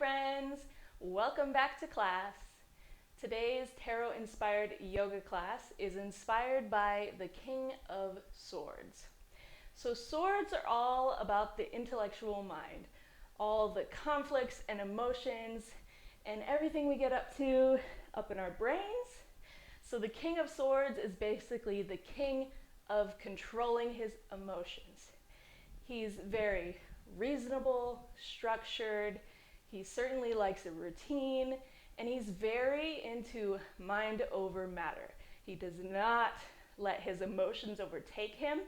friends! Welcome back to class. Today's tarot-inspired yoga class is inspired by the King of Swords. So swords are all about the intellectual mind, all the conflicts and emotions and everything we get up to up in our brains. So the King of Swords is basically the king of controlling his emotions. He's very reasonable, structured, he certainly likes a routine, and he's very into mind over matter. He does not let his emotions overtake him.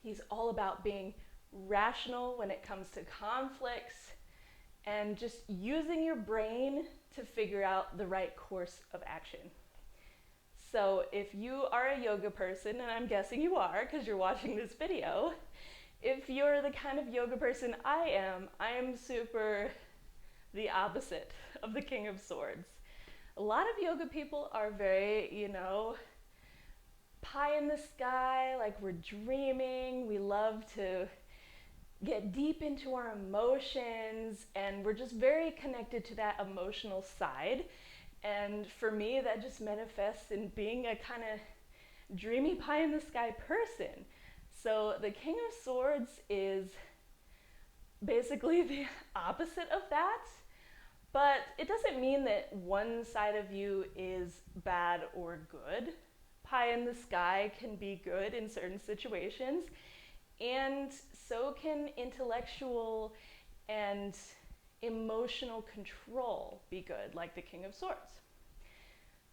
He's all about being rational when it comes to conflicts and just using your brain to figure out the right course of action. So if you are a yoga person, and I'm guessing you are because you're watching this video, if you're the kind of yoga person I am super the opposite of the King of Swords. A lot of yoga people are very, pie in the sky, like we're dreaming. We love to get deep into our emotions, and we're just very connected to that emotional side. And for me, that just manifests in being a kind of dreamy pie in the sky person. So the King of Swords is basically the opposite of that, but it doesn't mean that one side of you is bad or good. Pie in the sky can be good in certain situations, and so can intellectual and emotional control be good, like the King of Swords.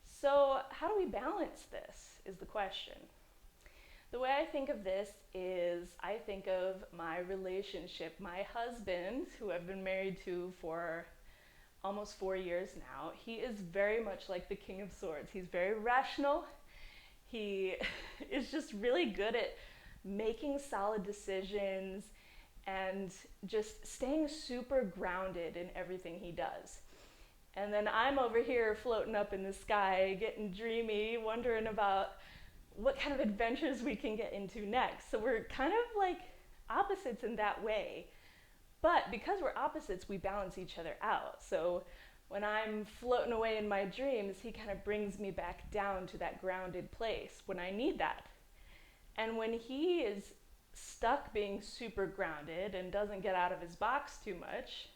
So how do we balance this is the question. The way I think of this is I think of my relationship. My husband, who I've been married to for almost 4 years now, he is very much like the King of Swords. He's very rational. He is just really good at making solid decisions and just staying super grounded in everything he does. And then I'm over here floating up in the sky, getting dreamy, wondering about what kind of adventures we can get into next. So we're kind of like opposites in that way. But because we're opposites, we balance each other out. So when I'm floating away in my dreams, he kind of brings me back down to that grounded place when I need that. And when he is stuck being super grounded and doesn't get out of his box too much,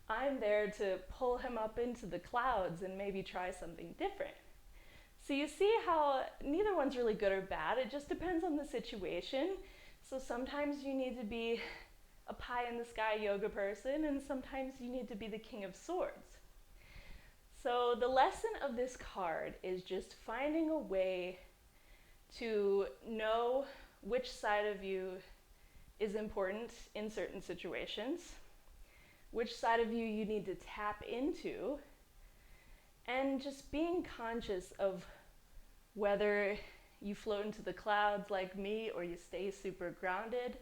I'm there to pull him up into the clouds and maybe try something different. So you see how neither one's really good or bad, it just depends on the situation. So sometimes you need to be a pie in the sky yoga person, and sometimes you need to be the King of Swords. So the lesson of this card is just finding a way to know which side of you is important in certain situations, which side of you need to tap into, and just being conscious of whether you float into the clouds like me or you stay super grounded,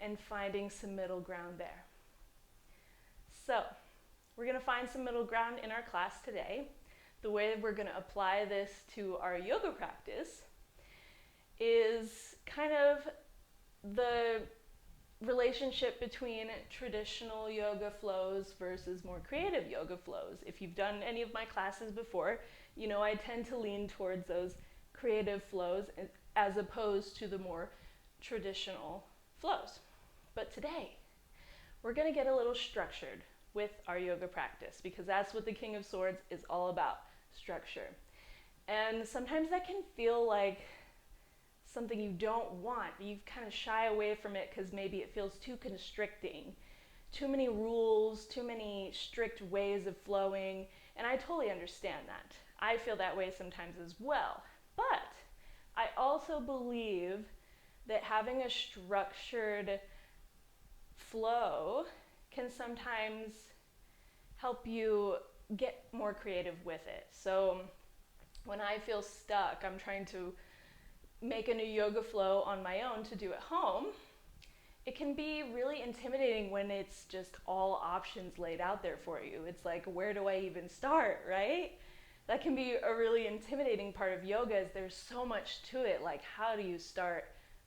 and finding some middle ground there. So we're going to find some middle ground in our class today. The way we're going to apply this to our yoga practice is kind of the relationship between traditional yoga flows versus more creative yoga flows. If you've done any of my classes before, you know I tend to lean towards those creative flows as opposed to the more traditional flows. But today, we're going to get a little structured with our yoga practice because that's what the King of Swords is all about, structure. And sometimes that can feel like something you don't want. You kind of shy away from it because maybe it feels too constricting, too many rules, too many strict ways of flowing, and I totally understand that. I feel that way sometimes as well. But I also believe that having a structured flow can sometimes help you get more creative with it. So when I feel stuck, I'm trying to make a new yoga flow on my own to do at home, it can be really intimidating when it's just all options laid out there for you. It's like, where do I even start, right? That can be a really intimidating part of yoga, is there's so much to it, like how do you start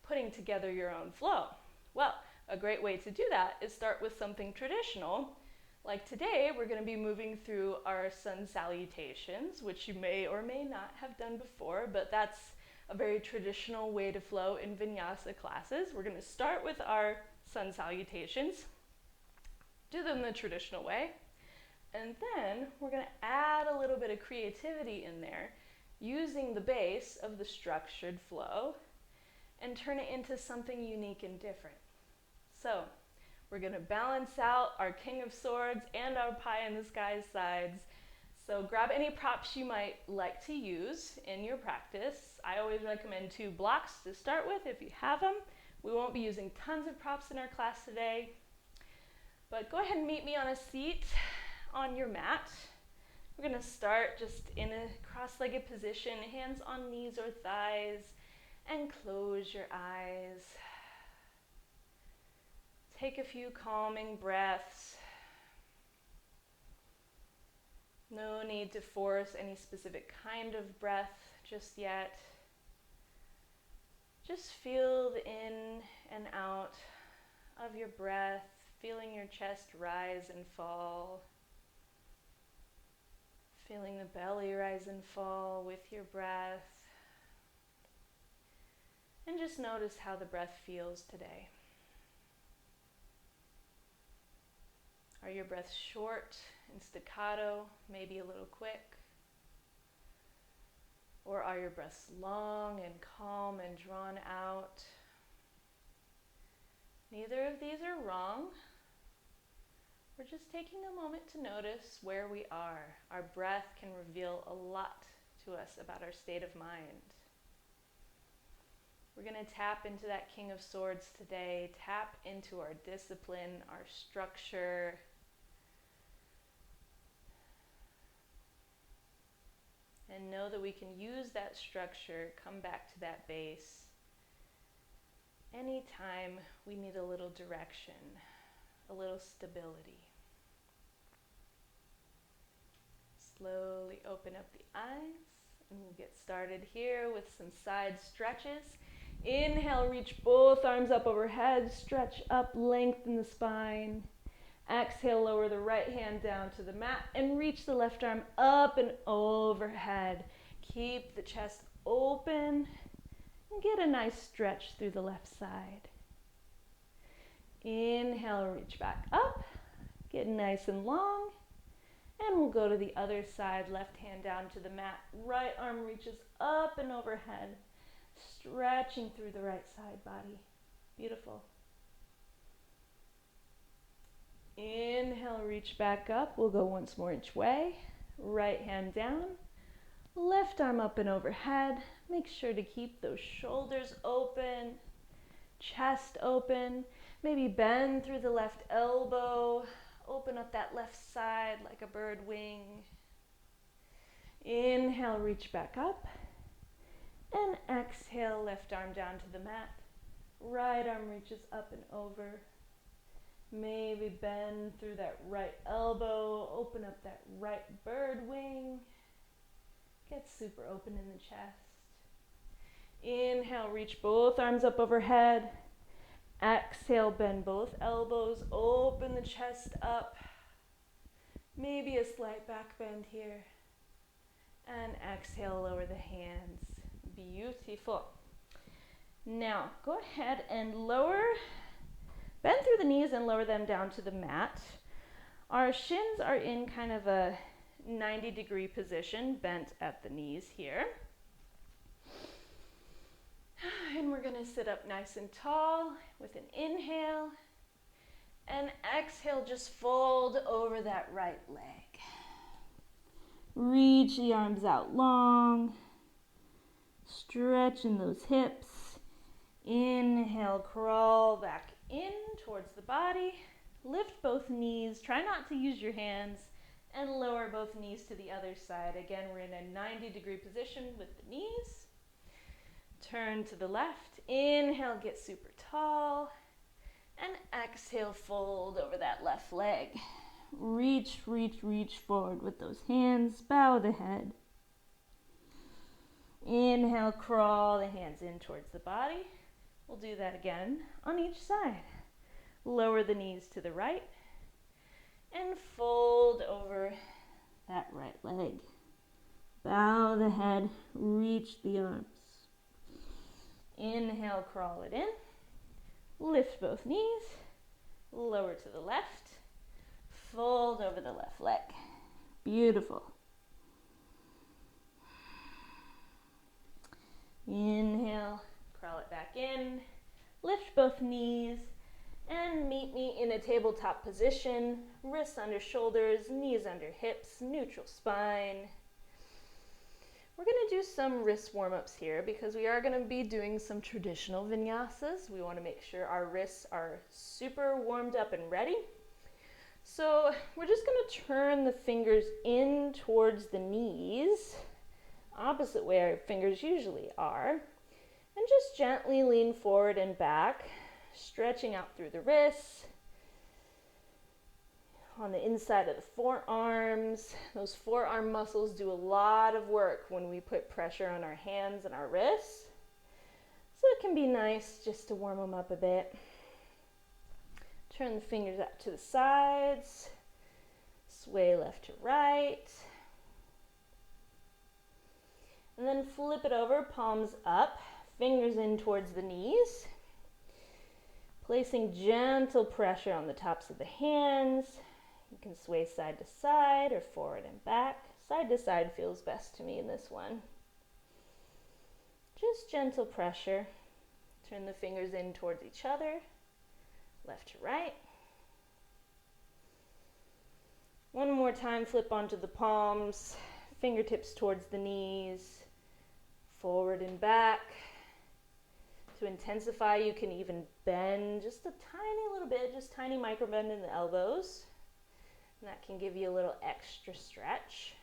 putting together your own flow? Well, a great way to do that is start with something traditional Like today, we're going to be moving through our Sun Salutations, which you may or may not have done before, but that's a very traditional way to flow in Vinyasa classes. We're going to start with our Sun Salutations, do them the traditional way, and then we're going to add a little bit of creativity in there, using the base of the structured flow, and turn it into something unique and different. So, we're going to balance out our King of Swords and our Pie in the Sky sides. So grab any props you might like to use in your practice. I always recommend 2 blocks to start with if you have them. We won't be using tons of props in our class today. But go ahead and meet me on a seat on your mat. We're going to start just in a cross-legged position, hands on knees or thighs, and close your eyes. Take a few calming breaths. No need to force any specific kind of breath just yet. Just feel the in and out of your breath, feeling your chest rise and fall. Feeling the belly rise and fall with your breath. And just notice how the breath feels today. Are your breaths short and staccato, maybe a little quick? Or are your breaths long and calm and drawn out? Neither of these are wrong. We're just taking a moment to notice where we are. Our breath can reveal a lot to us about our state of mind. We're going to tap into that King of Swords today, tap into our discipline, our structure. And know that we can use that structure, come back to that base anytime we need a little direction, a little stability. Slowly open up the eyes, and we'll get started here with some side stretches. Inhale, reach both arms up overhead, stretch up, lengthen the spine. Exhale, lower the right hand down to the mat and reach the left arm up and overhead. Keep the chest open and get a nice stretch through the left side. Inhale, reach back up, get nice and long, and we'll go to the other side. Left hand down to the mat, right arm reaches up and overhead, stretching through the right side body. Beautiful. Inhale, reach back up. We'll go once more each way. Right hand down, left arm up and overhead. Make sure to keep those shoulders open, chest open. Maybe bend through the left elbow. Open up that left side like a bird wing. Inhale, reach back up. And exhale, left arm down to the mat. Right arm reaches up and over. Maybe bend through that right elbow, open up that right bird wing. Get super open in the chest. Inhale, reach both arms up overhead. Exhale, bend both elbows, open the chest up. Maybe a slight back bend here. And exhale, lower the hands. Beautiful. Now, go ahead and bend through the knees and lower them down to the mat. Our shins are in kind of a 90-degree position, bent at the knees here. And we're going to sit up nice and tall with an inhale. And exhale, just fold over that right leg. Reach the arms out long. Stretching those hips. Inhale, crawl back in towards the body. Lift both knees. Try not to use your hands. And lower both knees to the other side. Again, we're in a 90-degree position with the knees. Turn to the left. Inhale, get super tall. And exhale, fold over that left leg. Reach, reach, reach forward with those hands. Bow the head. Inhale, crawl the hands in towards the body. We'll do that again on each side. Lower the knees to the right. And the head, reach the arms. Inhale, crawl it in. Lift both knees. Lower to the left. Fold over the left leg. Beautiful. Inhale, crawl it back in. Lift both knees and meet me in a tabletop position. Wrists under shoulders, knees under hips, neutral spine. We're going to do some wrist warm-ups here because we are going to be doing some traditional vinyasas. We want to make sure our wrists are super warmed up and ready. So we're just going to turn the fingers in towards the knees, opposite way our fingers usually are, and just gently lean forward and back, stretching out through the wrists. On the inside of the forearms. Those forearm muscles do a lot of work when we put pressure on our hands and our wrists. So it can be nice just to warm them up a bit. Turn the fingers out to the sides. Sway left to right. And then flip it over, palms up, fingers in towards the knees. Placing gentle pressure on the tops of the hands. You can sway side to side or forward and back. Side to side feels best to me in this one. Just gentle pressure. Turn the fingers in towards each other, left to right. One more time, flip onto the palms, fingertips towards the knees, forward and back. To intensify, you can even bend just a tiny little bit, just tiny micro bend in the elbows. And that can give you a little extra stretch.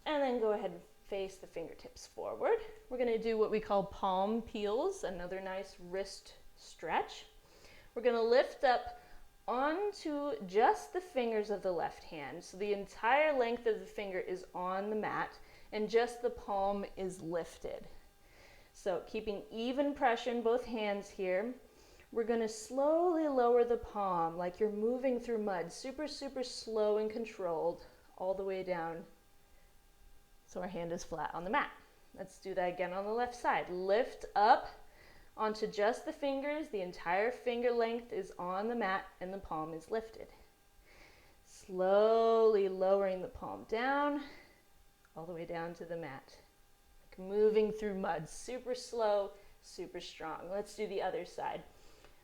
And then go ahead and face the fingertips forward. We're going to do what we call palm peels, another nice wrist stretch. We're going to lift up onto just the fingers of the left hand. So the entire length of the finger is on the mat and just the palm is lifted. So keeping even pressure in both hands here. We're going to slowly lower the palm like you're moving through mud, super, super slow and controlled, all the way down so our hand is flat on the mat. Let's do that again on the left side. Lift up onto just the fingers. The entire finger length is on the mat and the palm is lifted. Slowly lowering the palm down, all the way down to the mat. Like moving through mud, super slow, super strong. Let's do the other side.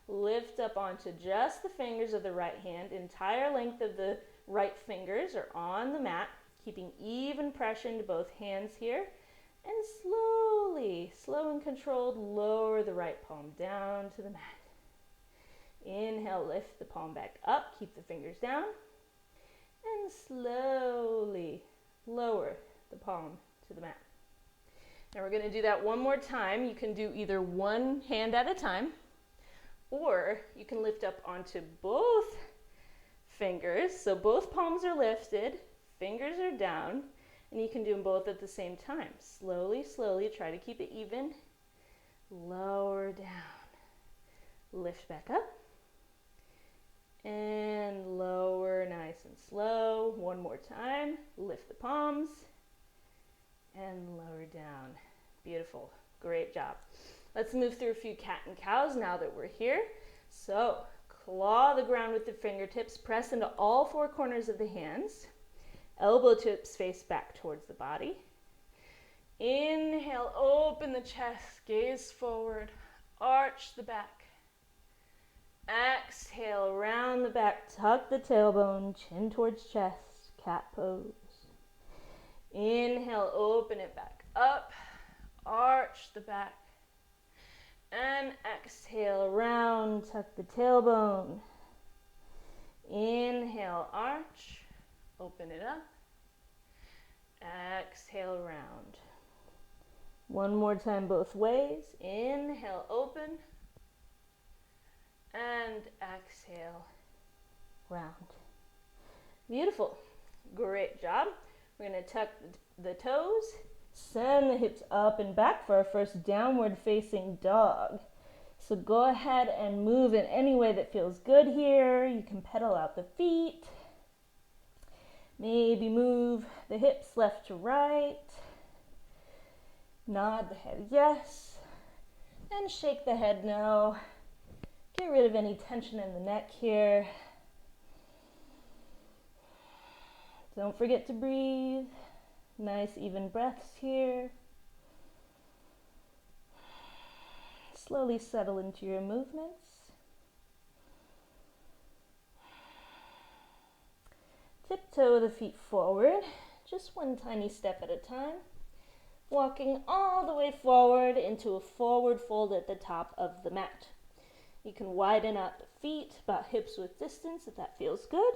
Lift up onto just the fingers of the right hand. Entire length of the right fingers are on the mat, keeping even pressure into both hands here. And slowly, slow and controlled, lower the right palm down to the mat. Inhale, lift the palm back up, keep the fingers down. And slowly lower the palm to the mat. Now we're going to do that one more time. You can do either one hand at a time, or you can lift up onto both fingers. So both palms are lifted, fingers are down, and you can do them both at the same time. Slowly, slowly, try to keep it even. Lower down. Lift back up. And lower, nice and slow. One more time. Lift the palms. And lower down. Beautiful. Great job. Let's move through a few cat and cows now that we're here. So, claw the ground with the fingertips. Press into all four corners of the hands. Elbow tips face back towards the body. Inhale, open the chest, gaze forward, arch the back. Exhale, round the back, tuck the tailbone, chin towards chest, cat pose. Inhale, open it back up, arch the back. And exhale, round, tuck the tailbone. Inhale, arch, open it up. Exhale, round. One more time both ways. Inhale, open. And exhale, round. Beautiful. Great job. We're going to tuck the toes, send the hips up and back for our first downward facing dog. So go ahead and move in any way that feels good here. You can pedal out the feet. Maybe move the hips left to right. Nod the head yes. And shake the head no. Get rid of any tension in the neck here. Don't forget to breathe. Nice even breaths here. Slowly settle into your movements. Tiptoe the feet forward, just one tiny step at a time. Walking all the way forward into a forward fold at the top of the mat. You can widen out the feet, about hips width distance if that feels good.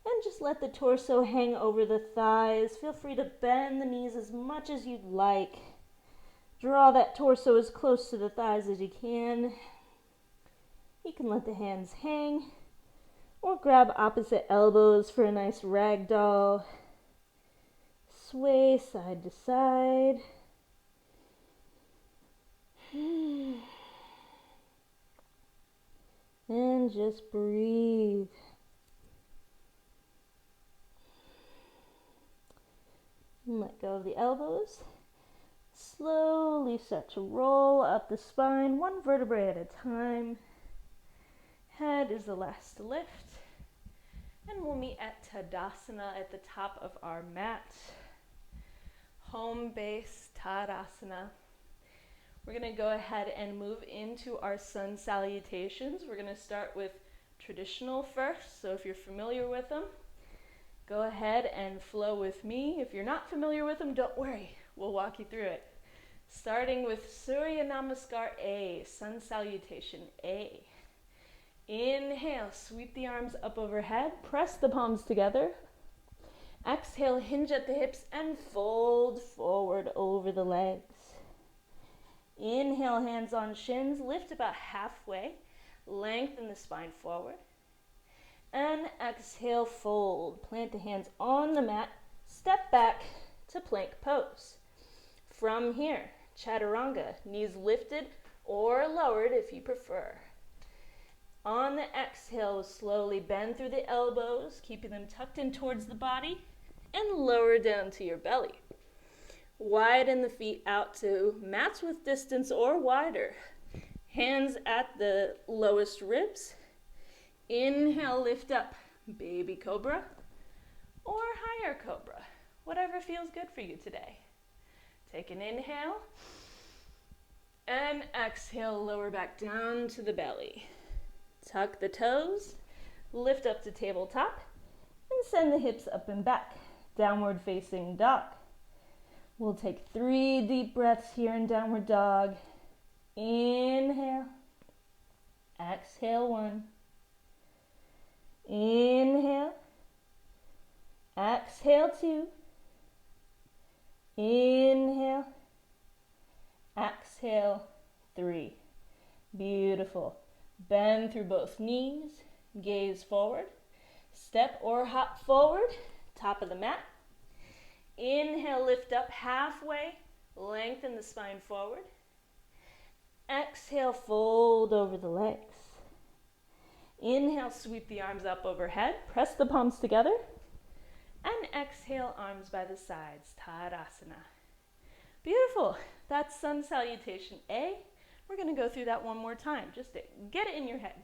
And just let the torso hang over the thighs. Feel free to bend the knees as much as you'd like. Draw that torso as close to the thighs as you can. You can let the hands hang or grab opposite elbows for a nice ragdoll. Sway side to side. And just breathe. And let go of the elbows. Slowly start to roll up the spine, one vertebrae at a time. Head is the last to lift. And we'll meet at Tadasana at the top of our mat. Home base Tadasana. We're going to go ahead and move into our Sun Salutations. We're going to start with traditional first, so if you're familiar with them, go ahead and flow with me. If you're not familiar with them, don't worry, we'll walk you through it. Starting with Surya Namaskar A, Sun Salutation A. Inhale, sweep the arms up overhead, press the palms together. Exhale, hinge at the hips and fold forward over the legs. Inhale, hands on shins, lift about halfway, lengthen the spine forward. And exhale, fold. Plant the hands on the mat, step back to plank pose. From here, chaturanga, knees lifted or lowered if you prefer. On the exhale, slowly bend through the elbows, keeping them tucked in towards the body, and lower down to your belly. Widen the feet out to mats width distance or wider. Hands at the lowest ribs. Inhale, lift up, baby cobra or higher cobra, whatever feels good for you today. Take an inhale and exhale, lower back down to the belly. Tuck the toes, lift up to tabletop, and send the hips up and back. Downward facing dog. We'll take 3 deep breaths here in downward dog. Inhale. Exhale 1. Inhale. Exhale 2. Inhale. Exhale 3. Beautiful. Bend through both knees. Gaze forward. Step or hop forward. Top of the mat. Inhale, lift up halfway. Lengthen the spine forward. Exhale, fold over the legs. Inhale, sweep the arms up overhead. Press the palms together. And exhale, arms by the sides. Tadasana. Beautiful. That's Sun Salutation A. We're going to go through that one more time, just to get it in your head.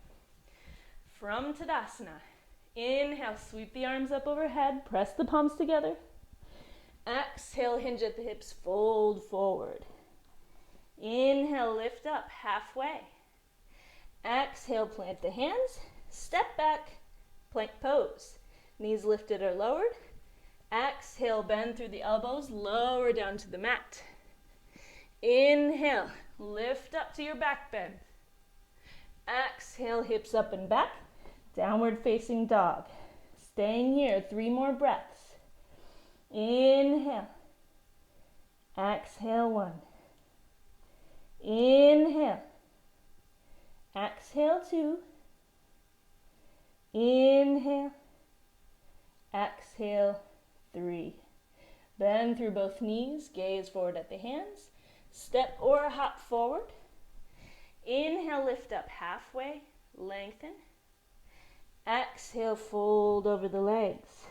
From Tadasana, inhale, sweep the arms up overhead, press the palms together. Exhale, hinge at the hips, fold forward. Inhale, lift up halfway. Exhale, plant the hands, step back, plank pose. Knees lifted or lowered. Exhale, bend through the elbows, lower down to the mat. Inhale, lift up to your back bend. Exhale, hips up and back. Downward facing dog. Staying here, 3 more breaths. Inhale. Exhale 1. Inhale. Exhale 2. Inhale. Exhale 3. Bend through both knees, gaze forward at the hands. Step or hop forward. Inhale, lift up halfway, lengthen. Exhale, fold over the legs.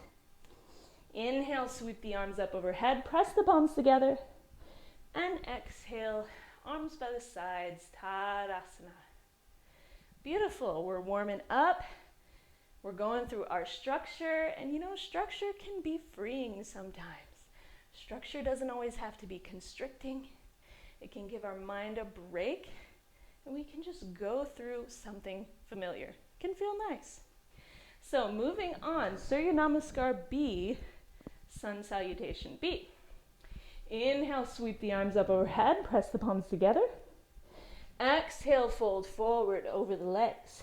Inhale, sweep the arms up overhead, press the palms together. And exhale, arms by the sides, Tadasana. Beautiful, we're warming up. We're going through our structure, and you know, structure can be freeing sometimes. Structure doesn't always have to be constricting. It can give our mind a break, and we can just go through something familiar. It can feel nice. So moving on, Surya Namaskar B, Sun Salutation B. Inhale, sweep the arms up overhead, press the palms together. Exhale, fold forward over the legs.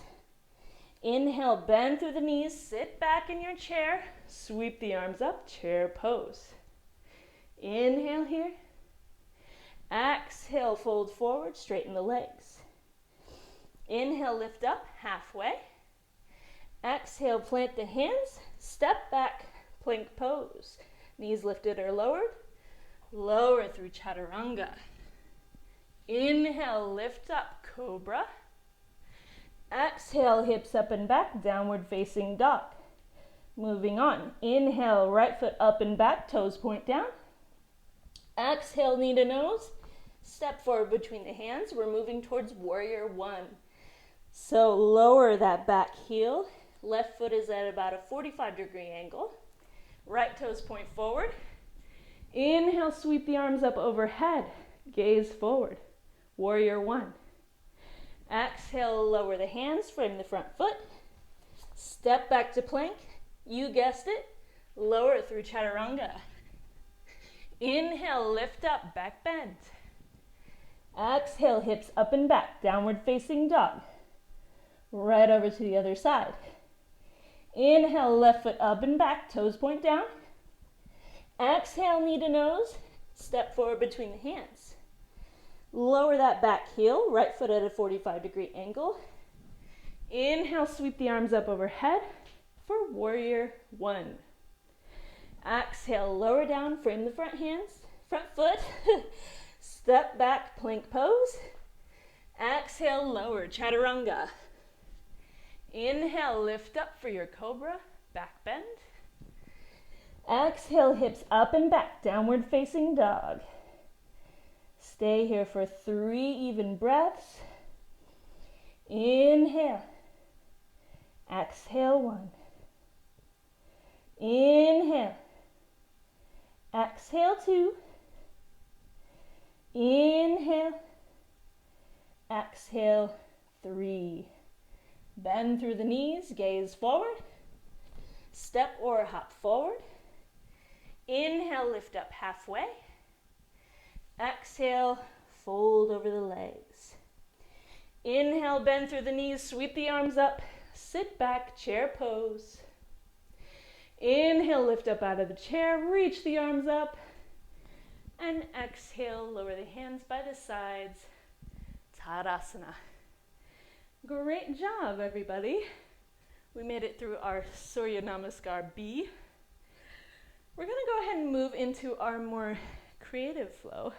Inhale, bend through the knees, sit back in your chair, sweep the arms up, chair pose. Inhale here. Exhale, fold forward, straighten the legs. Inhale, lift up, halfway. Exhale, plant the hands, step back, plank pose. Knees lifted or lowered. Lower through chaturanga. Inhale, lift up, cobra. Exhale, hips up and back, downward facing dog. Moving on. Inhale, right foot up and back, toes point down. Exhale, knee to nose. Step forward between the hands. We're moving towards warrior one. So lower that back heel. Left foot is at about a 45-degree angle. Right toes point forward. Inhale, sweep the arms up overhead. Gaze forward. Warrior one. Exhale, lower the hands, frame the front foot. Step back to plank. You guessed it. Lower through chaturanga. Inhale, lift up, back bend. Exhale, hips up and back, downward facing dog. Right over to the other side. Inhale, left foot up and back, toes point down. Exhale, knee to nose, step forward between the hands. Lower that back heel, right foot at a 45-degree angle. Inhale, sweep the arms up overhead for warrior one. Exhale, lower down, frame the front hands, front foot. Step back, plank pose. Exhale, lower, chaturanga. Inhale, lift up for your cobra, back bend. Exhale, hips up and back, downward facing dog. Stay here for 3 even breaths. Inhale. Exhale, 1. Inhale. Exhale, 2. Inhale. Exhale, 3. Bend through the knees, gaze forward. Step or hop forward. Inhale, lift up halfway. Exhale, fold over the legs. Inhale, bend through the knees, sweep the arms up, sit back, chair pose. Inhale, lift up out of the chair, reach the arms up. And exhale, lower the hands by the sides, Tadasana. Great job, everybody. We made it through our Surya Namaskar B. We're going to go ahead and move into our more creative flow.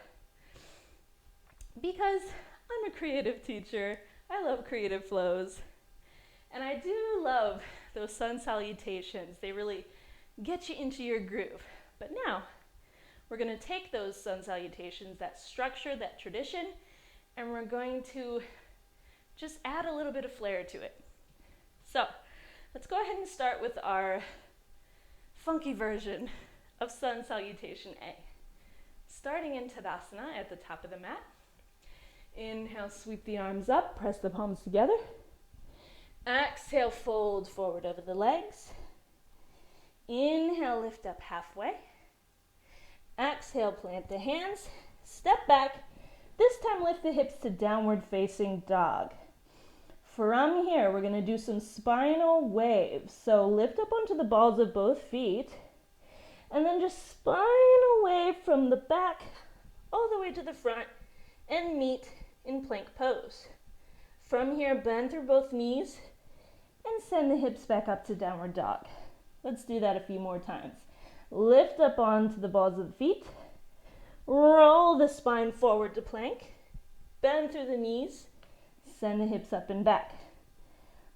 Because I'm a creative teacher, I love creative flows. And I do love those sun salutations. They really get you into your groove. But now, we're going to take those sun salutations, that structure, that tradition, and we're going to just add a little bit of flair to it. So, let's go ahead and start with our funky version of Sun Salutation A. Starting in Tadasana at the top of the mat. Inhale, sweep the arms up, press the palms together. Exhale, fold forward over the legs. Inhale, lift up halfway. Exhale, plant the hands, step back. This time lift the hips to downward facing dog. From here, we're going to do some spinal waves. So lift up onto the balls of both feet, and then just spine away from the back all the way to the front and meet in plank pose. From here, bend through both knees and send the hips back up to downward dog. Let's do that a few more times. Lift up onto the balls of the feet. Roll the spine forward to plank. Bend through the knees. Send the hips up and back.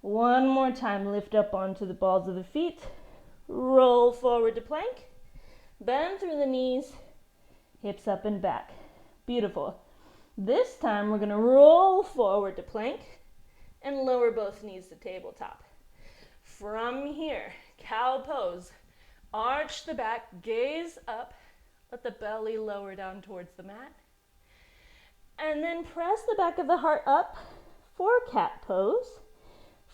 One more time, lift up onto the balls of the feet. Roll forward to plank. Bend through the knees, hips up and back. Beautiful. This time we're going to roll forward to plank and lower both knees to tabletop. From here, cow pose. Arch the back, gaze up, let the belly lower down towards the mat. And then press the back of the heart up for cat pose.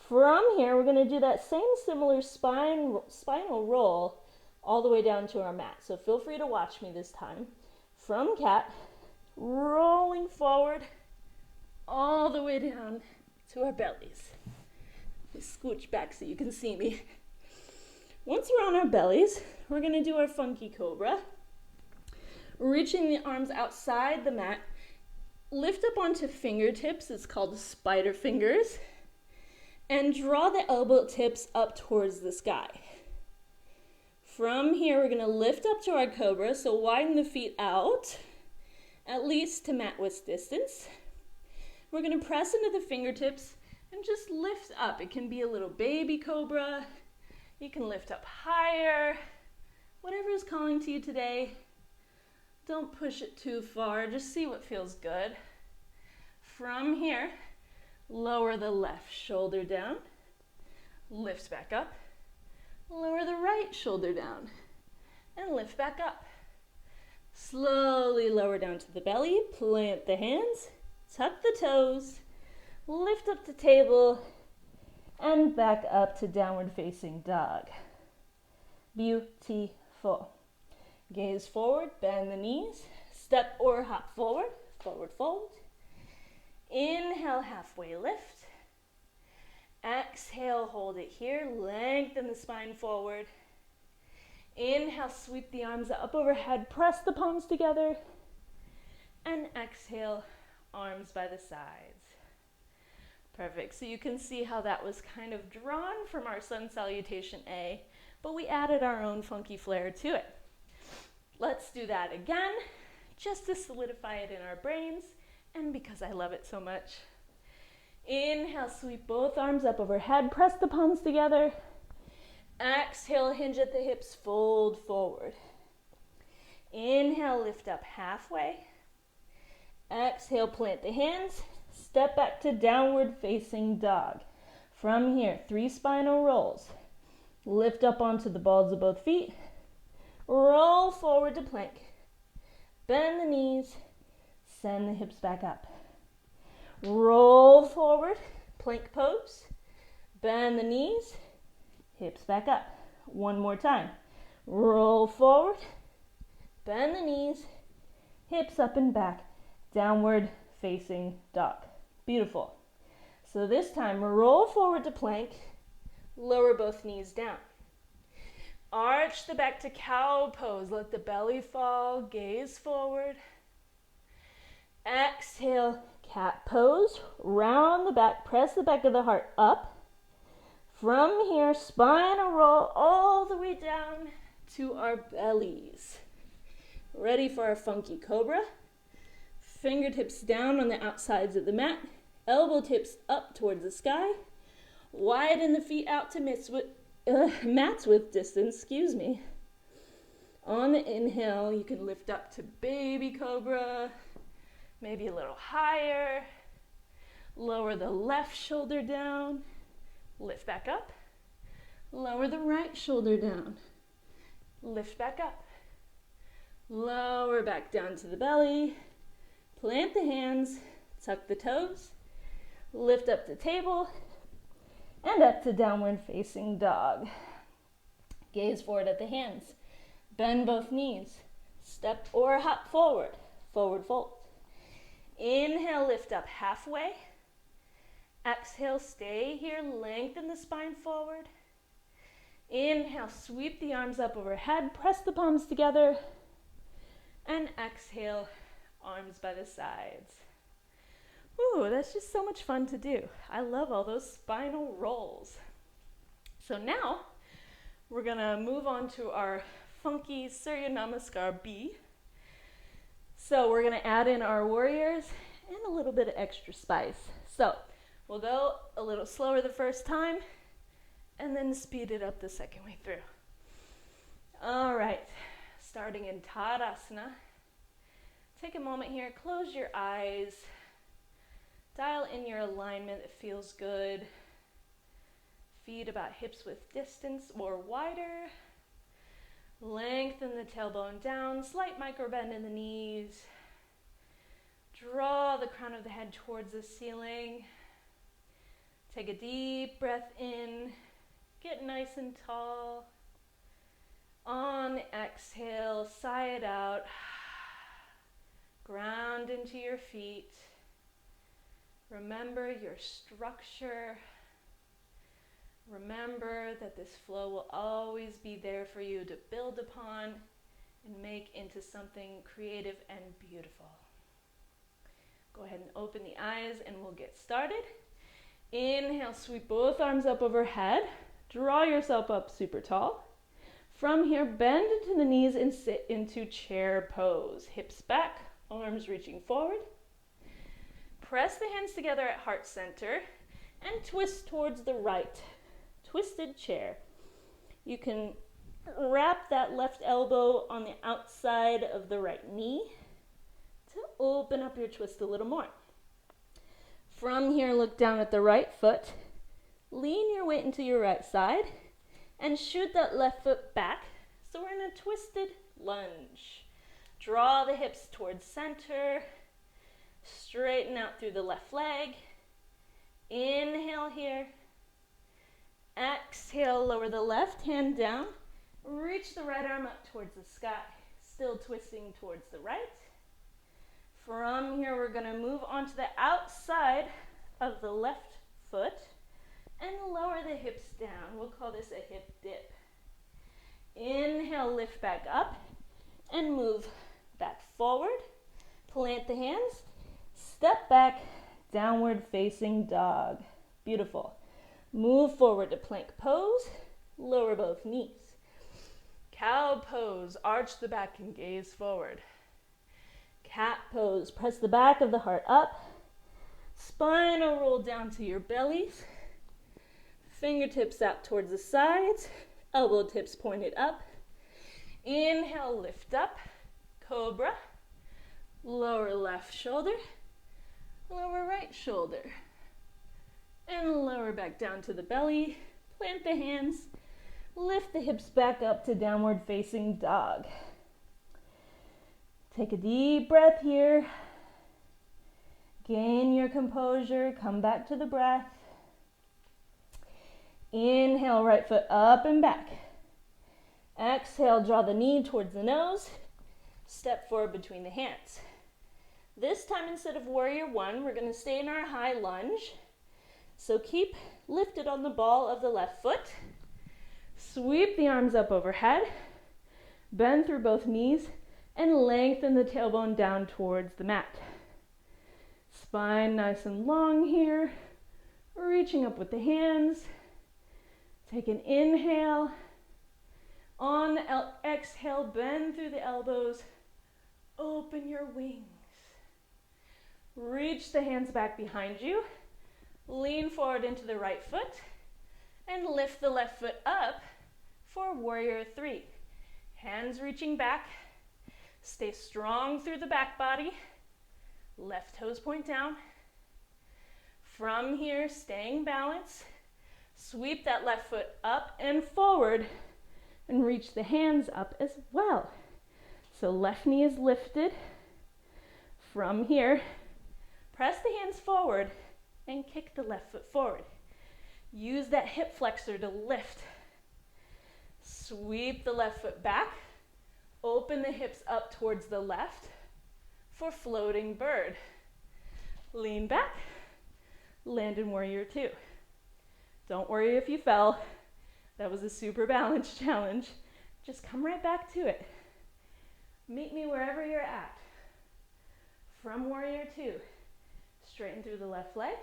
From here, we're going to do that same similar spinal roll all the way down to our mat. So feel free to watch me this time. From cat, rolling forward all the way down to our bellies. Scooch back so you can see me. Once we're on our bellies, we're going to do our funky cobra. Reaching the arms outside the mat, lift up onto fingertips, it's called spider fingers, and draw the elbow tips up towards the sky. From here, we're going to lift up to our cobra, so widen the feet out, at least to mat width distance. We're going to press into the fingertips and just lift up. It can be a little baby cobra. You can lift up higher. Whatever is calling to you today. Don't push it too far. Just see what feels good. From here, lower the left shoulder down. Lift back up. Lower the right shoulder down. And lift back up. Slowly lower down to the belly. Plant the hands. Tuck the toes. Lift up to table and back up to downward facing dog. Beautiful. Gaze forward, bend the knees, step or hop forward, forward fold. Inhale, halfway lift. Exhale, hold it here, lengthen the spine forward. Inhale, sweep the arms up overhead, press the palms together. And exhale, arms by the sides. Perfect. So you can see how that was kind of drawn from our Sun Salutation A, but we added our own funky flair to it. Let's do that again, just to solidify it in our brains, and because I love it so much. Inhale, sweep both arms up overhead, press the palms together. Exhale, hinge at the hips, fold forward. Inhale, lift up halfway. Exhale, plant the hands. Step back to downward facing dog. From here, 3 spinal rolls. Lift up onto the balls of both feet. Roll forward to plank. Bend the knees. Send the hips back up. Roll forward, plank pose. Bend the knees. Hips back up. One more time. Roll forward. Bend the knees. Hips up and back. Downward facing dog. Beautiful. So this time, roll forward to plank, lower both knees down. Arch the back to cow pose. Let the belly fall, gaze forward. Exhale, cat pose. Round the back, press the back of the heart up. From here, spinal roll all the way down to our bellies. Ready for our funky cobra. Fingertips down on the outsides of the mat. Elbow tips up towards the sky. Widen the feet out to mats width distance, On the inhale, you can lift up to baby cobra, maybe a little higher. Lower the left shoulder down. Lift back up. Lower the right shoulder down. Lift back up. Lower back down to the belly. Plant the hands, tuck the toes. Lift up to table, and up to downward facing dog. Gaze forward at the hands. Bend both knees. Step or hop forward, forward fold. Inhale, lift up halfway. Exhale, stay here, lengthen the spine forward. Inhale, sweep the arms up overhead, press the palms together. And exhale, arms by the sides. Ooh, that's just so much fun to do. I love all those spinal rolls. So now, we're gonna move on to our funky Surya Namaskar B. So we're gonna add in our warriors and a little bit of extra spice. So we'll go a little slower the first time and then speed it up the second way through. All right, starting in Tadasana. Take a moment here, close your eyes, dial in your alignment that feels good. Feet about hips width distance or wider. Lengthen the tailbone down, slight micro bend in the knees. Draw the crown of the head towards the ceiling. Take a deep breath in, get nice and tall. On exhale, sigh it out. Ground into your feet. Remember your structure. Remember that this flow will always be there for you to build upon and make into something creative and beautiful. Go ahead and open the eyes and we'll get started. Inhale, sweep both arms up overhead. Draw yourself up super tall. From here, bend into the knees and sit into chair pose. Hips back, arms reaching forward. Press the hands together at heart center and twist towards the right. Twisted chair. You can wrap that left elbow on the outside of the right knee to open up your twist a little more. From here, look down at the right foot. Lean your weight into your right side and shoot that left foot back. So we're in a twisted lunge. Draw the hips towards center. Straighten out through the left leg. Inhale here. Exhale, lower the left hand down. Reach the right arm up towards the sky. Still twisting towards the right. From here, we're going to move onto the outside of the left foot and lower the hips down. We'll call this a hip dip. Inhale, lift back up and move back forward. Plant the hands. Step back, downward facing dog. Beautiful. Move forward to plank pose. Lower both knees. Cow pose. Arch the back and gaze forward. Cat pose. Press the back of the heart up. Spinal roll down to your bellies. Fingertips out towards the sides. Elbow tips pointed up. Inhale, lift up. Cobra. Lower left shoulder. Lower right shoulder. And lower back down to the belly. Plant the hands. Lift the hips back up to downward facing dog. Take a deep breath here. Gain your composure. Come back to the breath. Inhale, right foot up and back. Exhale, draw the knee towards the nose. Step forward between the hands. This time, instead of warrior one, we're going to stay in our high lunge. So keep lifted on the ball of the left foot. Sweep the arms up overhead. Bend through both knees and lengthen the tailbone down towards the mat. Spine nice and long here. Reaching up with the hands. Take an inhale. On exhale, bend through the elbows. Open your wings. Reach the hands back behind you. Lean forward into the right foot. And lift the left foot up for warrior three. Hands reaching back. Stay strong through the back body. Left toes point down. From here, staying balanced. Sweep that left foot up and forward and reach the hands up as well. So left knee is lifted. From here, press the hands forward and kick the left foot forward. Use that hip flexor to lift. Sweep the left foot back. Open the hips up towards the left for floating bird. Lean back. Land in warrior two. Don't worry if you fell. That was a super balance challenge. Just come right back to it. Meet me wherever you're at. From warrior two, straighten through the left leg.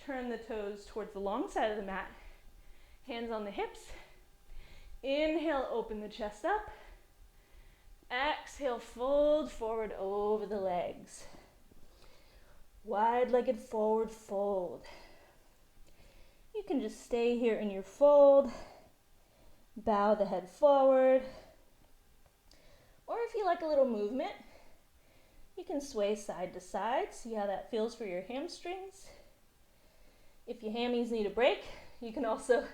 Turn the toes towards the long side of the mat. Hands on the hips. Inhale, open the chest up. Exhale, fold forward over the legs. Wide-legged forward fold. You can just stay here in your fold. Bow the head forward. Or if you like a little movement, you can sway side to side, see how that feels for your hamstrings. If your hammies need a break, you can also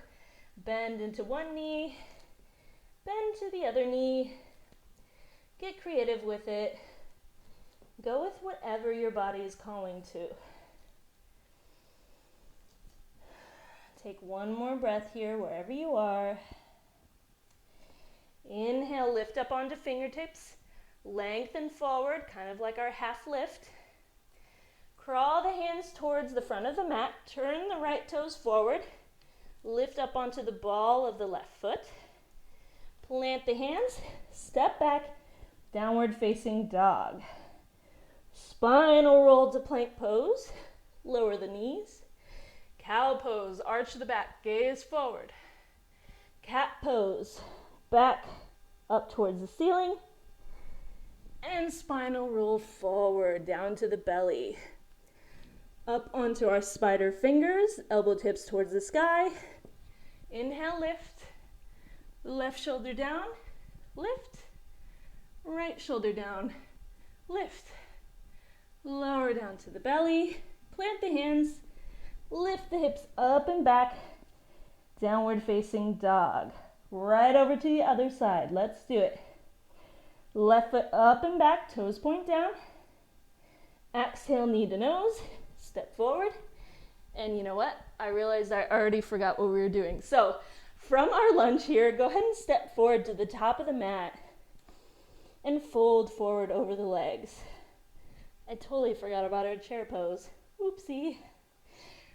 bend into one knee, bend to the other knee. Get creative with it. Go with whatever your body is calling to. Take one more breath here, wherever you are. Inhale, lift up onto fingertips. Lengthen forward, kind of like our half lift. Crawl the hands towards the front of the mat. Turn the right toes forward. Lift up onto the ball of the left foot. Plant the hands. Step back. Downward facing dog. Spinal roll to plank pose. Lower the knees. Cow pose, arch the back, gaze forward. Cat pose, back up towards the ceiling. And spinal roll forward, down to the belly. Up onto our spider fingers, elbow tips towards the sky. Inhale, lift. Left shoulder down, lift. Right shoulder down, lift. Lower down to the belly. Plant the hands. Lift the hips up and back. Downward facing dog. Right over to the other side. Let's do it. Left foot up and back, toes point down. Exhale, knee to nose. Step forward. And you know what? I realized I already forgot what we were doing. So from our lunge here, go ahead and step forward to the top of the mat and fold forward over the legs. I totally forgot about our chair pose. Oopsie.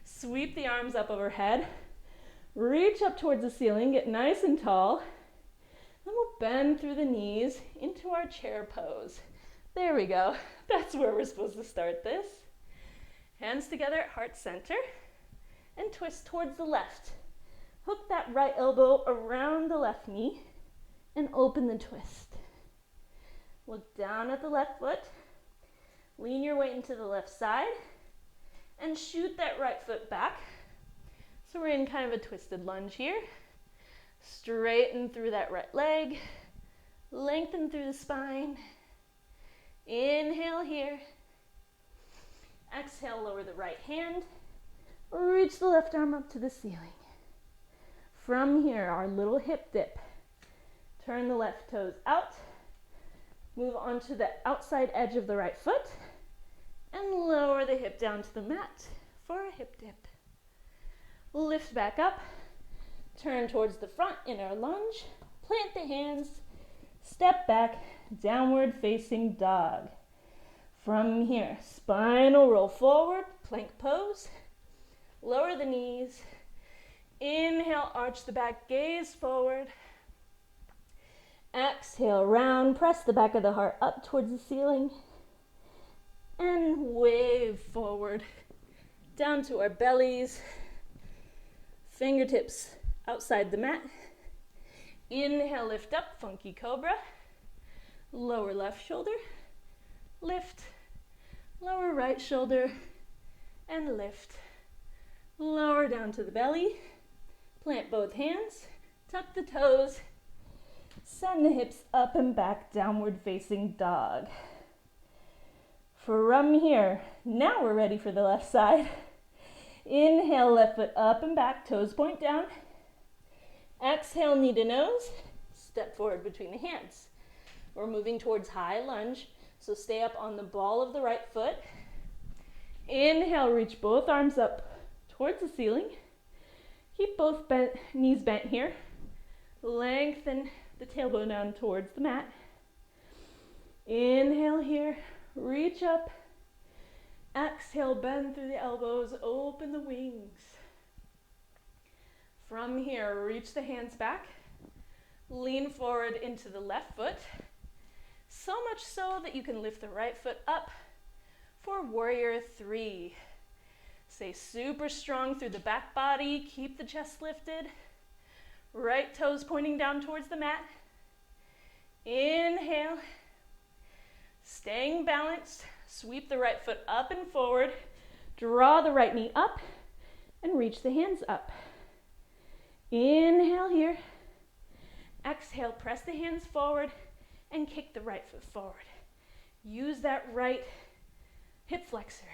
Sweep the arms up overhead. Reach up towards the ceiling. Get nice and tall. Then we'll bend through the knees into our chair pose. There we go. That's where we're supposed to start this. Hands together at heart center. And twist towards the left. Hook that right elbow around the left knee. And open the twist. Look down at the left foot. Lean your weight into the left side. And shoot that right foot back. So we're in kind of a twisted lunge here. Straighten through that right leg. Lengthen through the spine. Inhale here. Exhale, lower the right hand. Reach the left arm up to the ceiling. From here, our little hip dip. Turn the left toes out. Move onto the outside edge of the right foot. And lower the hip down to the mat for a hip dip. Lift back up. Turn towards the front in our lunge. Plant the hands. Step back. Downward facing dog. From here, spinal roll forward. Plank pose. Lower the knees. Inhale, arch the back, gaze forward. Exhale, round. Press the back of the heart up towards the ceiling. And wave forward, down to our bellies, fingertips outside the mat. Inhale, lift up, funky cobra. Lower left shoulder, lift. Lower right shoulder, and lift. Lower down to the belly. Plant both hands, tuck the toes. Send the hips up and back, downward facing dog. From here, now we're ready for the left side. Inhale, left foot up and back, toes point down. Exhale, knee to nose. Step forward between the hands. We're moving towards high lunge, so stay up on the ball of the right foot. Inhale, reach both arms up towards the ceiling. Keep both knees bent here. Lengthen the tailbone down towards the mat. Inhale here. Reach up. Exhale, bend through the elbows, open the wings. From here, reach the hands back. Lean forward into the left foot. So much so that you can lift the right foot up for warrior 3. Stay super strong through the back body. Keep the chest lifted. Right toes pointing down towards the mat. Inhale. Staying balanced, sweep the right foot up and forward, draw the right knee up, and reach the hands up. Inhale here. Exhale, press the hands forward, and kick the right foot forward. Use that right hip flexor.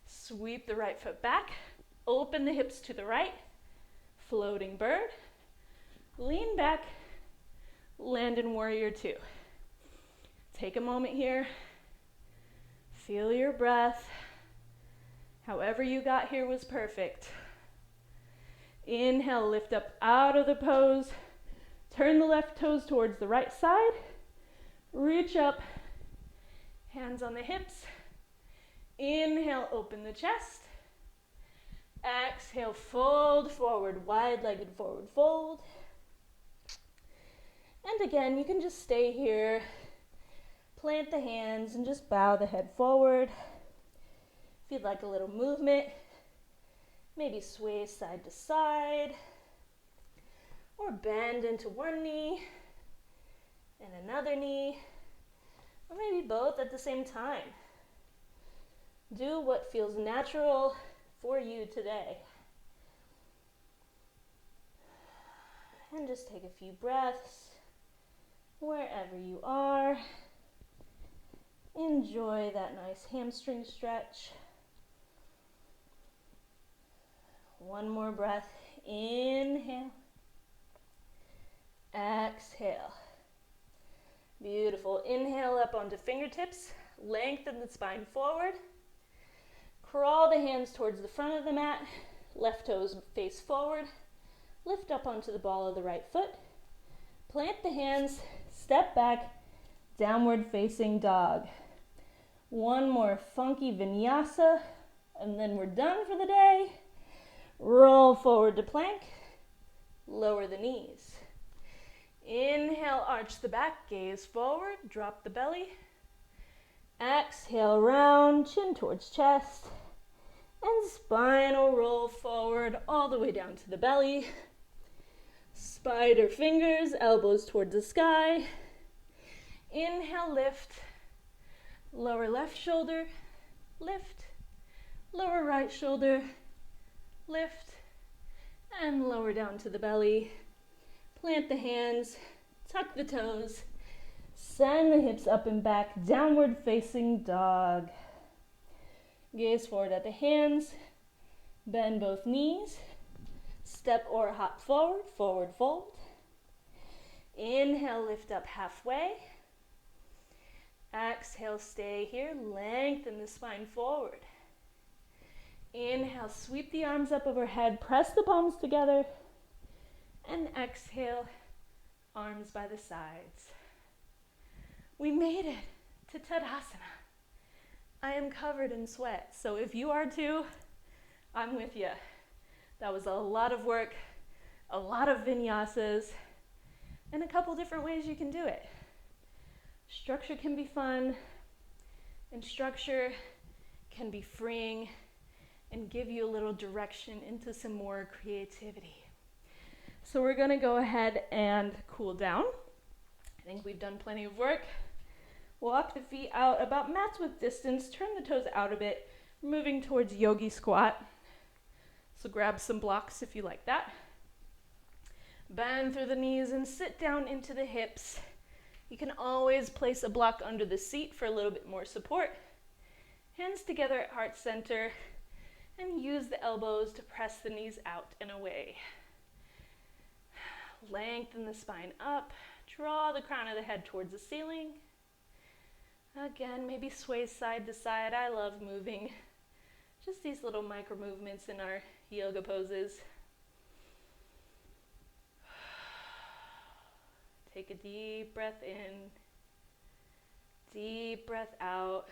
Sweep the right foot back, open the hips to the right, floating bird, lean back, land in warrior two. Take a moment here, feel your breath. However you got here was perfect. Inhale, lift up out of the pose, turn the left toes towards the right side, reach up, hands on the hips. Inhale, open the chest. Exhale, fold forward, wide-legged forward fold. And again, you can just stay here, plant the hands, and just bow the head forward. If you'd like a little movement, maybe sway side to side, or bend into one knee and another knee, or maybe both at the same time. Do what feels natural for you today. And just take a few breaths wherever you are. Enjoy that nice hamstring stretch. One more breath. Inhale. Exhale. Beautiful. Inhale up onto fingertips. Lengthen the spine forward. Crawl the hands towards the front of the mat. Left toes face forward. Lift up onto the ball of the right foot. Plant the hands. Step back. Downward facing dog. One more funky vinyasa. And then we're done for the day. Roll forward to plank. Lower the knees. Inhale, arch the back, gaze forward, drop the belly. Exhale, round, chin towards chest. And spinal roll forward all the way down to the belly. Spider fingers, elbows towards the sky. Inhale, lift. Lower left shoulder, lift. Lower right shoulder, lift. And lower down to the belly. Plant the hands, tuck the toes. Send the hips up and back, downward facing dog. Gaze forward at the hands. Bend both knees. Step or hop forward, forward fold. Inhale, lift up halfway. Exhale, stay here. Lengthen the spine forward. Inhale, sweep the arms up overhead. Press the palms together. And exhale, arms by the sides. We made it to Tadasana. I am covered in sweat, so if you are too, I'm with you. That was a lot of work, a lot of vinyasas, and a couple different ways you can do it. Structure can be fun, and structure can be freeing and give you a little direction into some more creativity. So we're gonna go ahead and cool down. I think we've done plenty of work. Walk the feet out about mat's width distance, turn the toes out a bit, moving towards yogi squat. So grab some blocks if you like that. Bend through the knees and sit down into the hips. You can always place a block under the seat for a little bit more support. Hands together at heart center and use the elbows to press the knees out and away. Lengthen the spine up, draw the crown of the head towards the ceiling. Again, maybe sway side to side. I love moving. Just these little micro movements in our yoga poses. Take a deep breath in, deep breath out,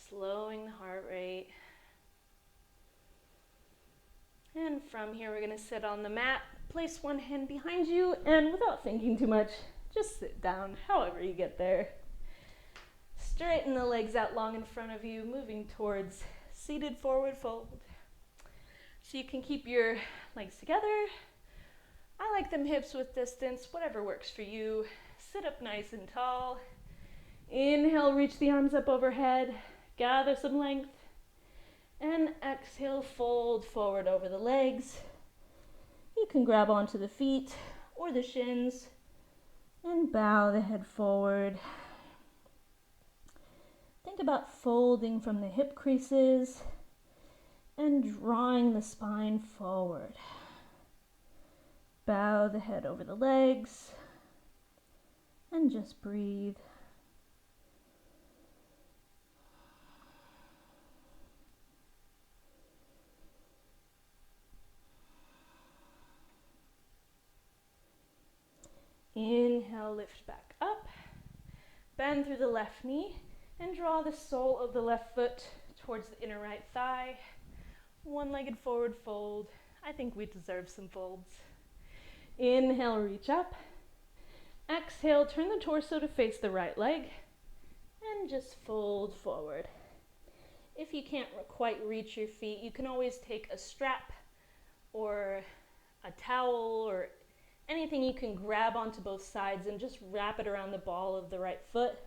slowing the heart rate. And from here, we're gonna sit on the mat. Place one hand behind you, and without thinking too much, just sit down, however you get there. Straighten the legs out long in front of you, moving towards seated forward fold. So you can keep your legs together. I like them hips width distance, whatever works for you. Sit up nice and tall. Inhale, reach the arms up overhead. Gather some length. And exhale, fold forward over the legs. You can grab onto the feet or the shins And bow the head forward. Think about folding from the hip creases and drawing the spine forward. Bow the head over the legs and just breathe. Inhale, lift back up. Bend through the left knee and draw the sole of the left foot towards the inner right thigh. One-legged forward fold. I think we deserve some folds. Inhale, reach up. Exhale, turn the torso to face the right leg and just fold forward. If you can't quite reach your feet, you can always take a strap or a towel or anything you can grab onto both sides and just wrap it around the ball of the right foot.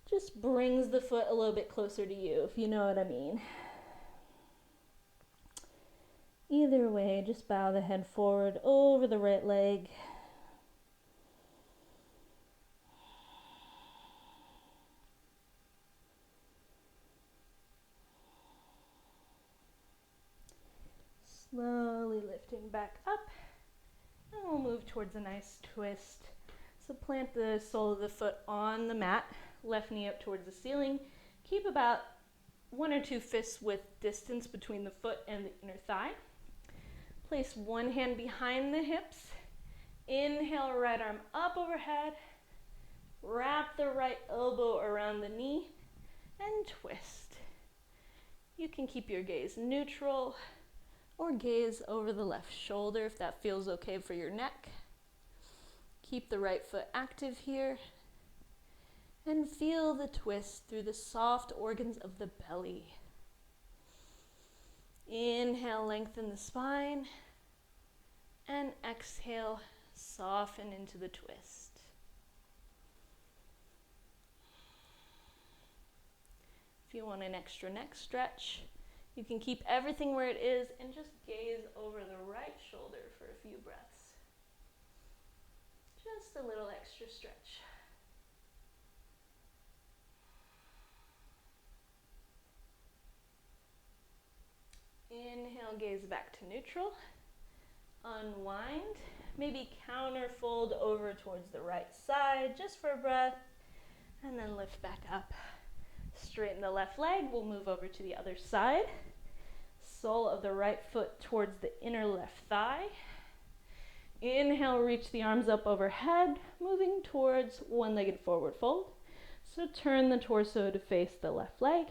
Just brings the foot a little bit closer to you, if you know what I mean. Either way, just bow the head forward over the right leg. Slowly lifting back up. And we'll move towards a nice twist. So plant the sole of the foot on the mat, left knee up towards the ceiling. Keep about 1 or 2 fists width distance between the foot and the inner thigh. Place one hand behind the hips. Inhale, right arm up overhead. Wrap the right elbow around the knee and twist. You can keep your gaze neutral or gaze over the left shoulder if that feels okay for your neck. Keep the right foot active here and feel the twist through the soft organs of the belly. Inhale, lengthen the spine, and exhale, soften into the twist. If you want an extra neck stretch, you can keep everything where it is and just gaze over the right shoulder for a few breaths. Just a little extra stretch. Inhale, gaze back to neutral. Unwind. Maybe counter fold over towards the right side just for a breath. And then lift back up. Straighten the left leg. We'll move over to the other side. Sole of the right foot towards the inner left thigh. Inhale, reach the arms up overhead, moving towards one-legged forward fold. So turn the torso to face the left leg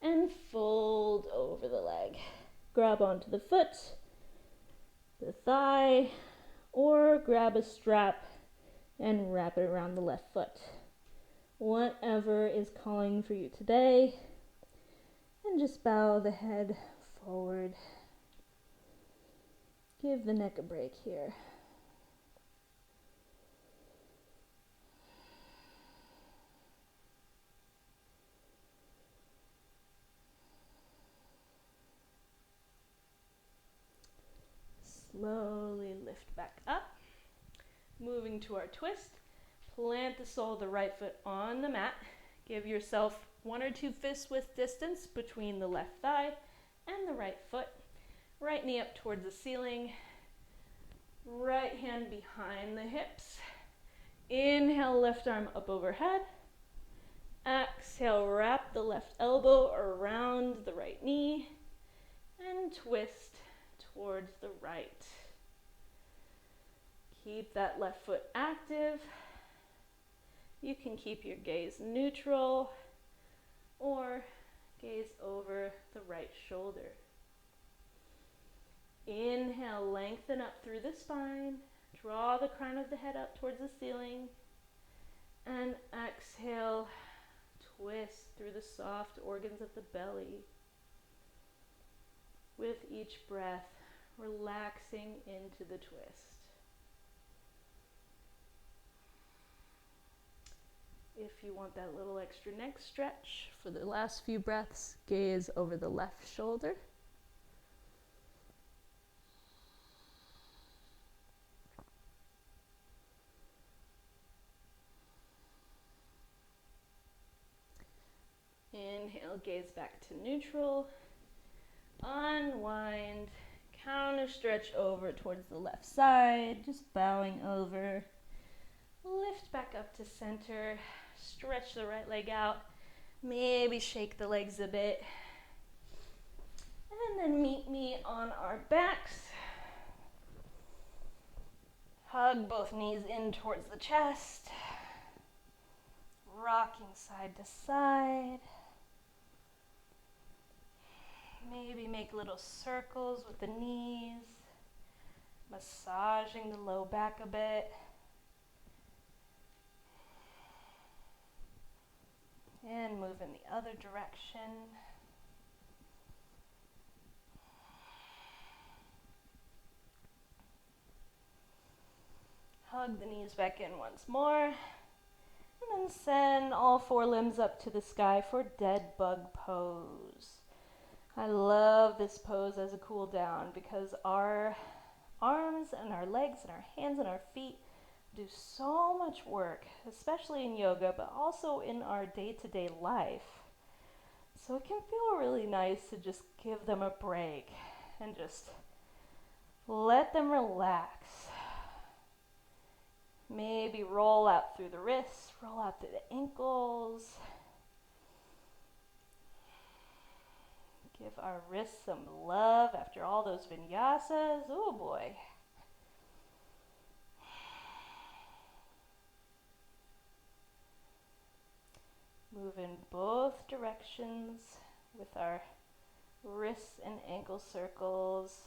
and fold over the leg. Grab onto the foot, the thigh, or grab a strap and wrap it around the left foot. Whatever is calling for you today. And just bow the head forward. Give the neck a break here. Slowly lift back up. Moving to our twist. Plant the sole of the right foot on the mat. Give yourself 1 or 2 fists width distance between the left thigh and the right foot. Right knee up towards the ceiling. Right hand behind the hips. Inhale, left arm up overhead. Exhale, wrap the left elbow around the right knee and twist towards the right. Keep that left foot active. You can keep your gaze neutral or gaze over the right shoulder. Inhale, lengthen up through the spine. Draw the crown of the head up towards the ceiling. And exhale, twist through the soft organs of the belly. With each breath, relaxing into the twist. If you want that little extra neck stretch, for the last few breaths, gaze over the left shoulder. Inhale, gaze back to neutral. Unwind. Counter stretch over towards the left side, just bowing over. Lift back up to center. Stretch the right leg out. Maybe shake the legs a bit. And then meet me on our backs. Hug both knees in towards the chest. Rocking side to side. Maybe make little circles with the knees. Massaging the low back a bit. And move in the other direction. Hug the knees back in once more. And then send all four limbs up to the sky for dead bug pose. I love this pose as a cool down because our arms and our legs and our hands and our feet do so much work, especially in yoga, but also in our day-to-day life. So it can feel really nice to just give them a break and just let them relax. Maybe roll out through the wrists, roll out through the ankles. Give our wrists some love after all those vinyasas. Oh boy. Move in both directions with our wrists and ankle circles.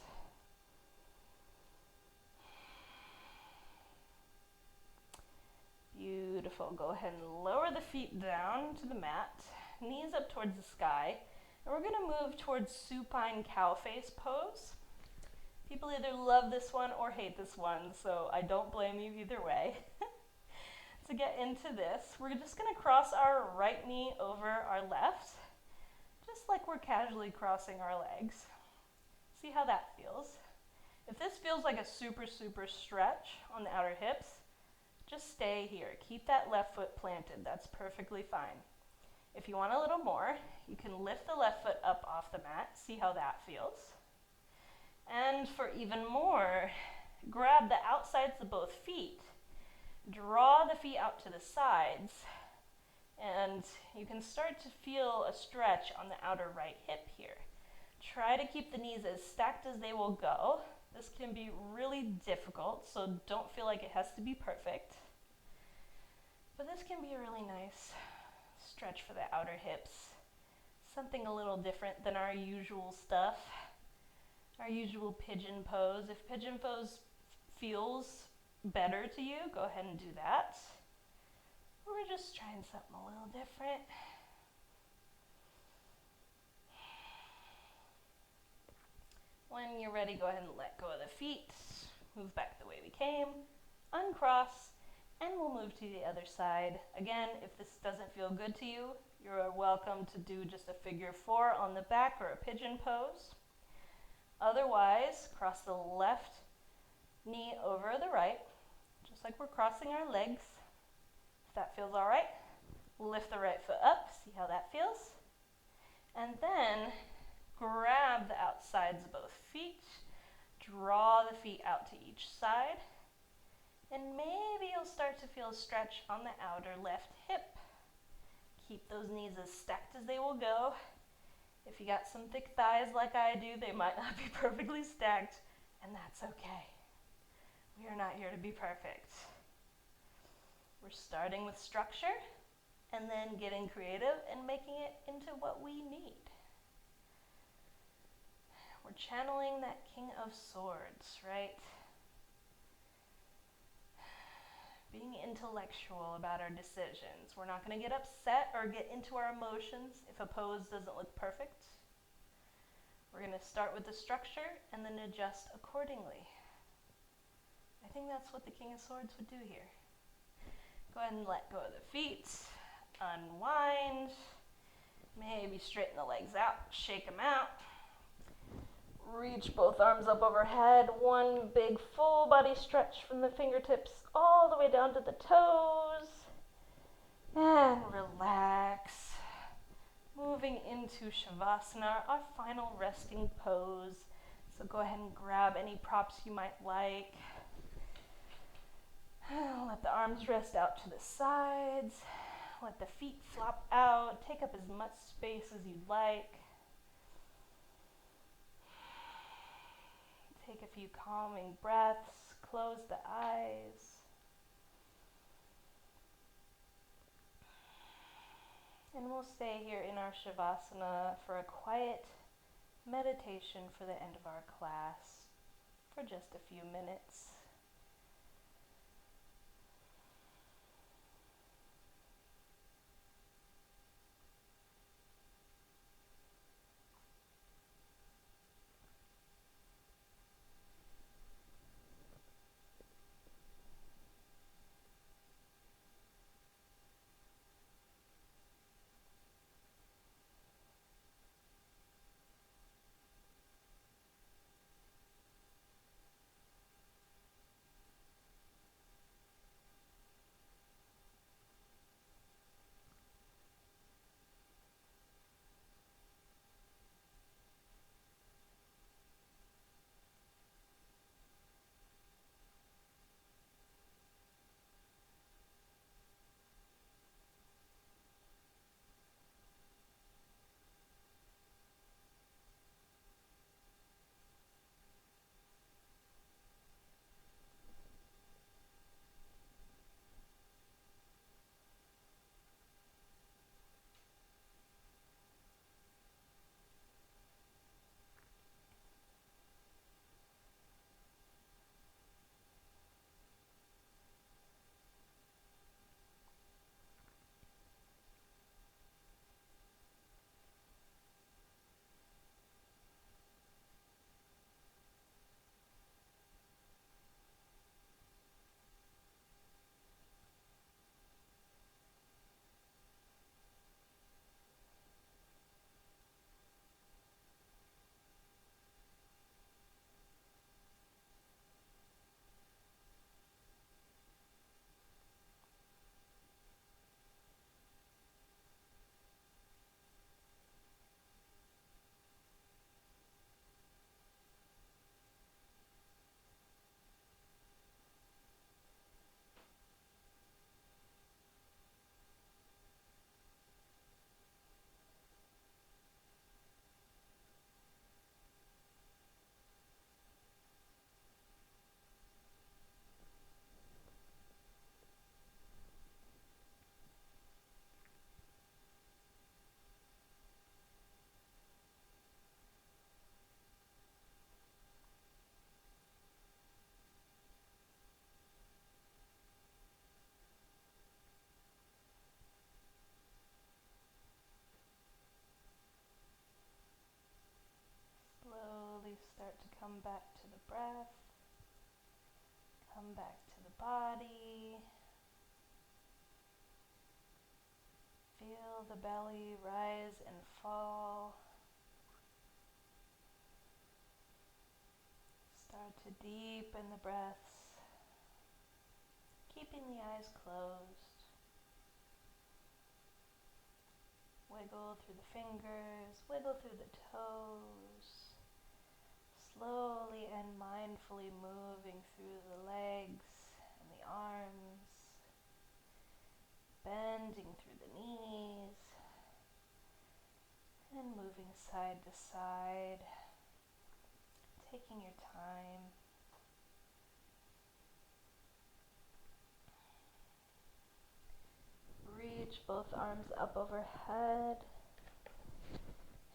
Beautiful. Go ahead and lower the feet down to the mat, knees up towards the sky. And we're going to move towards supine cow face pose. People either love this one or hate this one, so I don't blame you either way. To get into this, we're just going to cross our right knee over our left, just like we're casually crossing our legs. See how that feels. If this feels like a super stretch on the outer hips, just stay here. Keep that left foot planted. That's perfectly fine. If you want a little more, you can lift the left foot up off the mat. See how that feels. And for even more, grab the outsides of both feet. Draw the feet out to the sides. And you can start to feel a stretch on the outer right hip here. Try to keep the knees as stacked as they will go. This can be really difficult, so don't feel like it has to be perfect. But this can be a really nice stretch for the outer hips. Something a little different than our usual stuff. Our usual pigeon pose. If pigeon pose feels better to you, go ahead and do that. We're just trying something a little different. When you're ready, go ahead and let go of the feet. Move back the way we came. Uncross. And we'll move to the other side. Again, if this doesn't feel good to you, you're welcome to do just a figure 4 on the back or a pigeon pose. Otherwise, cross the left knee over the right, just like we're crossing our legs. If that feels all right, lift the right foot up, see how that feels. And then grab the outsides of both feet, draw the feet out to each side, and maybe you'll start to feel a stretch on the outer left hip. Keep those knees as stacked as they will go. If you got some thick thighs like I do, they might not be perfectly stacked, and that's okay. We are not here to be perfect. We're starting with structure and then getting creative and making it into what we need. We're channeling that King of Swords, right? Being intellectual about our decisions. We're not going to get upset or get into our emotions if a pose doesn't look perfect. We're going to start with the structure and then adjust accordingly. I think that's what the King of Swords would do here. Go ahead and let go of the feet. Unwind. Maybe straighten the legs out. Shake them out. Reach both arms up overhead. One big full body stretch from the fingertips all the way down to the toes. And relax. Moving into Shavasana, our final resting pose. So go ahead and grab any props you might like. Let the arms rest out to the sides. Let the feet flop out. Take up as much space as you'd like. Take a few calming breaths. Close the eyes. And we'll stay here in our Shavasana for a quiet meditation for the end of our class for just a few minutes. Slowly start to come back to the breath. Come back to the body. Feel the belly rise and fall. Start to deepen the breaths, keeping the eyes closed. Wiggle through the fingers, wiggle through the toes. Slowly and mindfully moving through the legs and the arms. Bending through the knees. And moving side to side. Taking your time. Reach both arms up overhead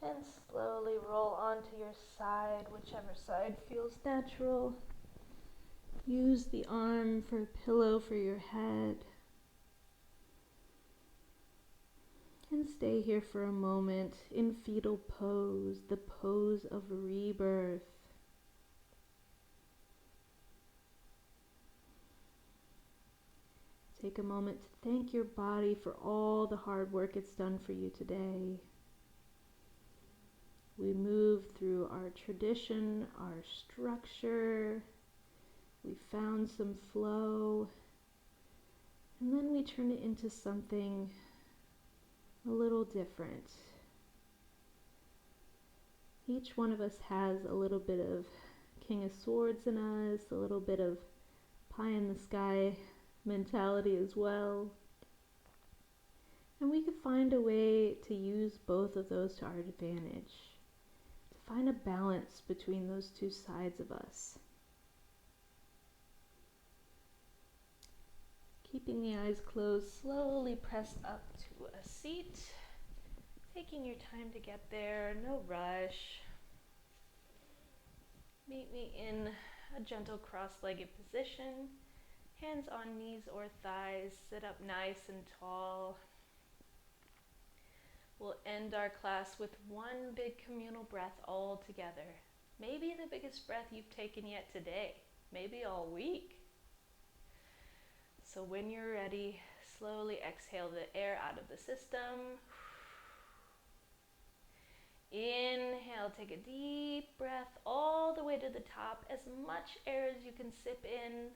and slowly roll onto your side, whichever side feels natural. Use the arm for a pillow for your head. And stay here for a moment in fetal pose, the pose of rebirth. Take a moment to thank your body for all the hard work it's done for you today. We move through our tradition, our structure. We found some flow. And then we turn it into something a little different. Each one of us has a little bit of King of Swords in us, a little bit of pie in the sky mentality as well. And we could find a way to use both of those to our advantage, to find a balance between those two sides of us. Keeping the eyes closed, slowly press up to a seat. Taking your time to get there, no rush. Meet me in a gentle cross-legged position. Hands on knees or thighs, sit up nice and tall. We'll end our class with one big communal breath all together. Maybe the biggest breath you've taken yet today, maybe all week. So when you're ready, slowly exhale the air out of the system. Inhale, take a deep breath all the way to the top, as much air as you can sip in.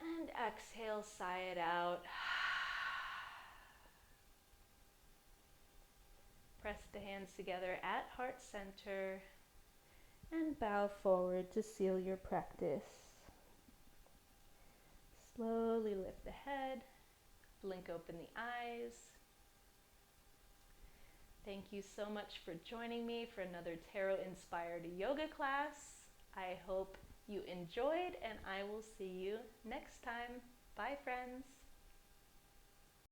And exhale, sigh it out. Press the hands together at heart center and bow forward to seal your practice. Slowly lift the head, blink open the eyes. Thank you so much for joining me for another tarot-inspired yoga class. I hope you enjoyed, and I will see you next time. Bye, friends.